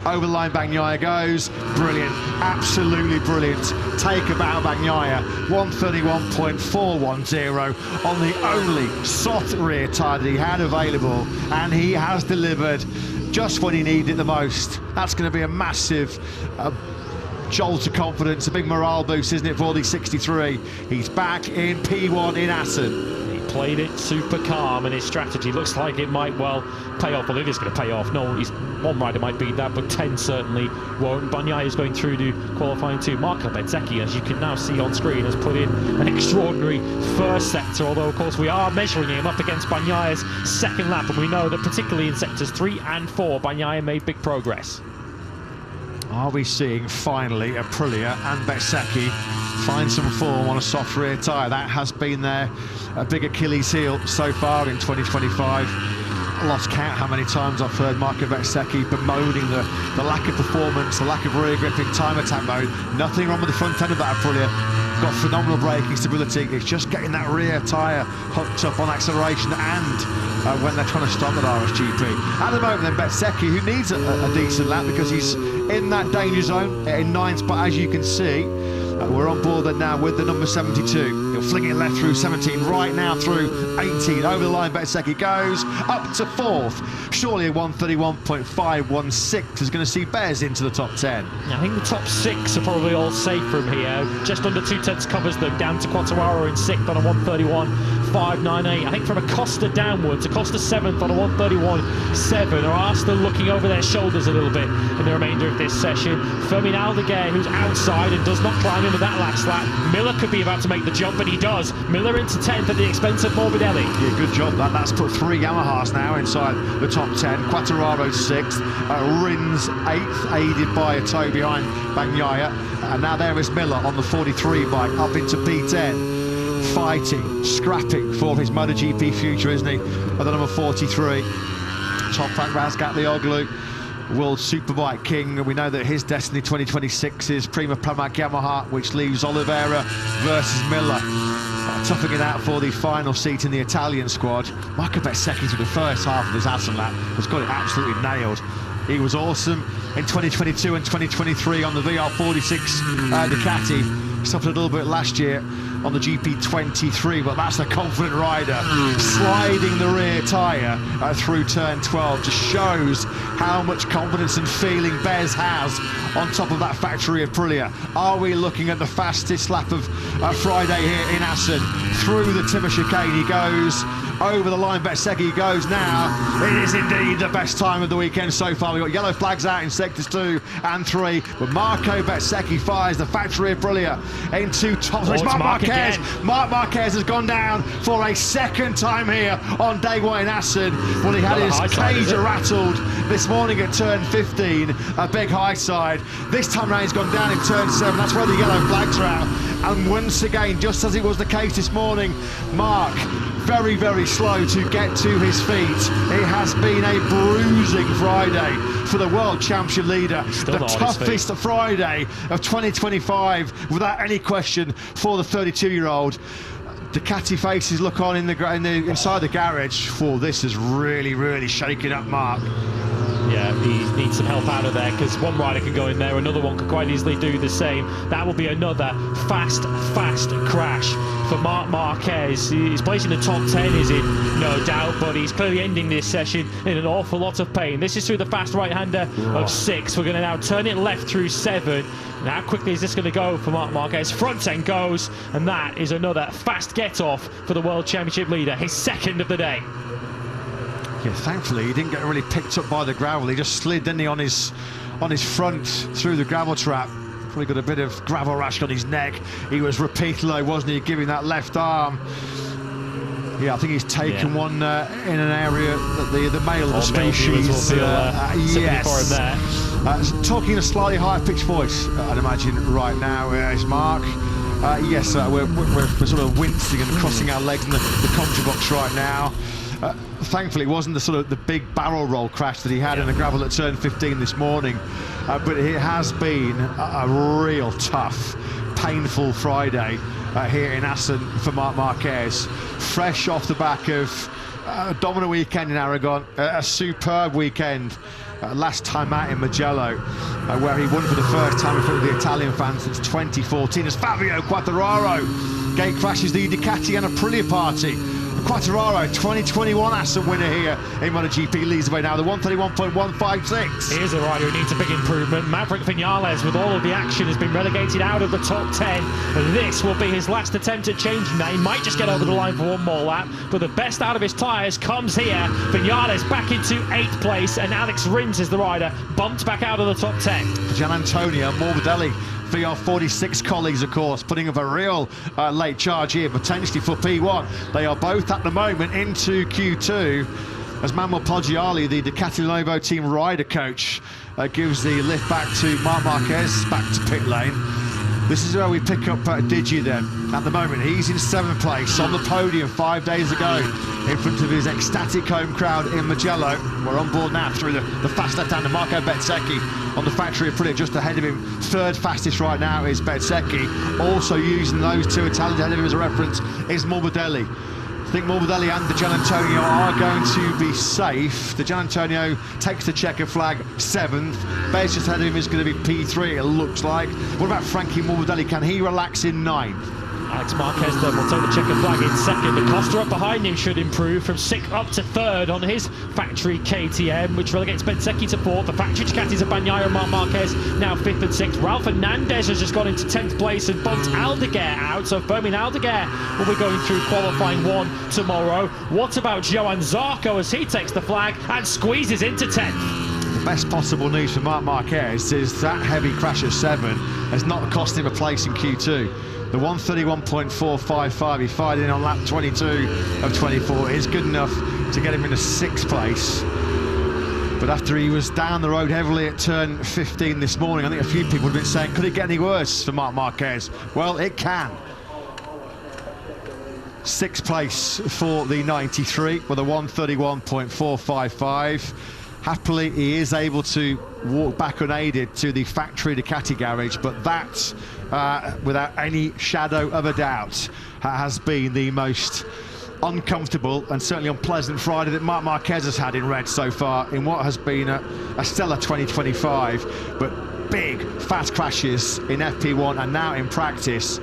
Over the line, Bagnaia goes. Brilliant, absolutely brilliant. Take about Bagnaia, 131.410 on the only soft rear tyre that he had available, and he has delivered just when he needed it the most. That's going to be a massive jolt of confidence, a big morale boost, isn't it, for the 63? He's back in P1 in Assen. Played it super calm, and his strategy looks like it might well pay off. Well, it is going to pay off. No, one rider might beat that, but 10 certainly won't. Bagnaia is going through to qualifying too. Marc Bezzecchi, as you can now see on screen, has put in an extraordinary first sector, although of course we are measuring him up against Bagnaia's second lap, and we know that particularly in sectors 3 and 4, Bagnaia made big progress. Are we seeing finally Aprilia and Bezzecchi find some form on a soft rear tyre? That has been their big Achilles heel so far in 2025. I lost count how many times I've heard Marc Bezzecchi bemoaning the lack of performance, the lack of rear grip in time attack mode. Nothing wrong with the front end of that Aprilia. Got phenomenal braking stability. It's just getting that rear tyre hooked up on acceleration and when they're trying to stop at RSGP. At the moment then, Bezzecchi, who needs a decent lap because he's in that danger zone in 9th spot, as you can see. We're on board then now with the number 72. He'll fling it left through 17, right now through 18. Over the line, Bezzecchi goes up to 4th. Surely a 131.516 is going to see Bez into the top 10. I think the top 6 are probably all safe from here. Just under 2/10 covers them, down to Quartararo in 6th on a 131.598. I think from Acosta downwards, Acosta 7th on a 131.7 are still looking over their shoulders a little bit in the remainder of this session. Fermin Aldeguer, who's outside and does not climb into that last lap. Miller could be about to make the jump, and he does. Miller into 10th at the expense of Morbidelli. Yeah, good job. That's put 3 Yamahas now inside the top 10. Quartararo 6th, Rins 8th, aided by a toe behind Bagnaia. And now there is Miller on the 43 bike, up into P10. Fighting, scrapping for his MotoGP future, isn't he? At the number 43. Toprak Razgatlioglu, World Superbike King. We know that his destiny 2026 is Prima Pramac Yamaha, which leaves Oliveira versus Miller. Toughing it out for the final seat in the Italian squad. Marc Bezzecchi through the first half of his Assen lap has got it absolutely nailed. He was awesome in 2022 and 2023 on the VR46 Ducati. Suffered a little bit last year on the GP23, but that's a confident rider sliding the rear tyre through turn 12. Just shows how much confidence and feeling Bez has on top of that factory Aprilia. Are we looking at the fastest lap of Friday here in Assen? Through the Timmer chicane he goes, over the line Bezzecchi goes now. It is indeed the best time of the weekend so far. We've got yellow flags out in sectors 2 and 3, but Marco Bezzecchi fires the factory Aprilia into top. It's Marc Marquez. Again. Marc Marquez has gone down for a second time here on day 1 in Assen. Well, he had his cage rattled this morning at turn 15, a big high side. This time around he's gone down in turn 7. That's where the yellow flags are out. And once again, just as it was the case this morning, Marc very, very slow to get to his feet. It has been a bruising Friday for the World Championship leader. The toughest Friday of 2025, without any question, for the 32-year-old. Ducati faces look on inside the garage. Oh, this is really, really shaking up Marc. Yeah, he needs some help out of there, because one rider can go in there, another one could quite easily do the same. That will be another fast crash for Marc Marquez. His place in the top 10 is in no doubt, but he's clearly ending this session in an awful lot of pain. This is through the fast right-hander of 6. We're going to now turn it left through 7. Now, how quickly is this going to go for Marc Marquez? Front end goes, and that is another fast get-off for the World Championship leader, his second of the day. Yeah, thankfully he didn't get really picked up by the gravel. He just slid, didn't he, on his front through the gravel trap. Probably got a bit of gravel rash on his neck. He was repeatedly, wasn't he, giving that left arm. Yeah, I think he's taken one in an area that the male of the species. Yes. For him there. Talking in a slightly higher pitched voice, I'd imagine right now is Marc. Yes, we're sort of wincing and crossing our legs in the commentary box right now. Thankfully, it wasn't the big barrel roll crash that he had in the gravel at turn 15 this morning, but it has been a real tough, painful Friday here in Assen for Marc Marquez. Fresh off the back of a dominant weekend in Aragon, a superb weekend last time out in Mugello, where he won for the first time in front of the Italian fans since 2014, as Fabio Quartararo gate crashes the Ducati and Aprilia party. Quartararo, 2021 Aston winner here in MotoGP, leads the way now, the 131.156. Here's a rider who needs a big improvement. Maverick Vinales, with all of the action, has been relegated out of the top 10. This will be his last attempt at changing that. He might just get over the line for one more lap, but the best out of his tyres comes here. Vinales back into 8th place, and Alex Rins is the rider, bumped back out of the top 10. Gian Antonio Morbidelli, VR46 colleagues, of course, putting up a real late charge here, potentially for P1. They are both at the moment into Q2, as Manuel Poggiali, the Ducati Lenovo team rider coach, gives the lift back to Marc Marquez, back to pit lane. This is where we pick up Digi then. At the moment, he's in 7th place on the podium 5 days ago in front of his ecstatic home crowd in Mugello. We're on board now through the fast left-hander, Marco Bezzecchi on the factory Aprilia, just ahead of him. 3rd fastest right now is Bezzecchi. Also using those two Italians ahead of him as a reference is Morbidelli. I think Morbidelli and the Gian Antonio are going to be safe. The Gian Antonio takes the checker flag 7th. Bez just ahead of him is going to be P3, it looks like. What about Frankie Morbidelli? Can he relax in 9th? Alex Marquez then will take the checker flag in 2nd. The Costa up behind him should improve from 6th up to 3rd on his factory KTM, which relegates Bezzecchi to 4th. The factory Ducatis of Bagnaia and Marc Marquez now 5th and 6th. Ralph Hernandez has just gone into 10th place and bumped Aldeguer out, so Fermin Aldeguer will be going through qualifying 1 tomorrow. What about Johan Zarco as he takes the flag and squeezes into 10th? The best possible news for Marc Marquez is that heavy crash at 7 has not cost him a place in Q2. The 131.455 he fired in on lap 22 of 24 is good enough to get him into 6th place. But after he was down the road heavily at turn 15 this morning, I think a few people have been saying, could it get any worse for Marc Marquez? Well, it can. 6th place for the 93 with a 131.455. Happily, he is able to walk back unaided to the factory Ducati garage, but that, without any shadow of a doubt, has been the most uncomfortable and certainly unpleasant Friday that Marc Marquez has had in red so far in what has been a stellar 2025. But big, fast crashes in FP1 and now in practice.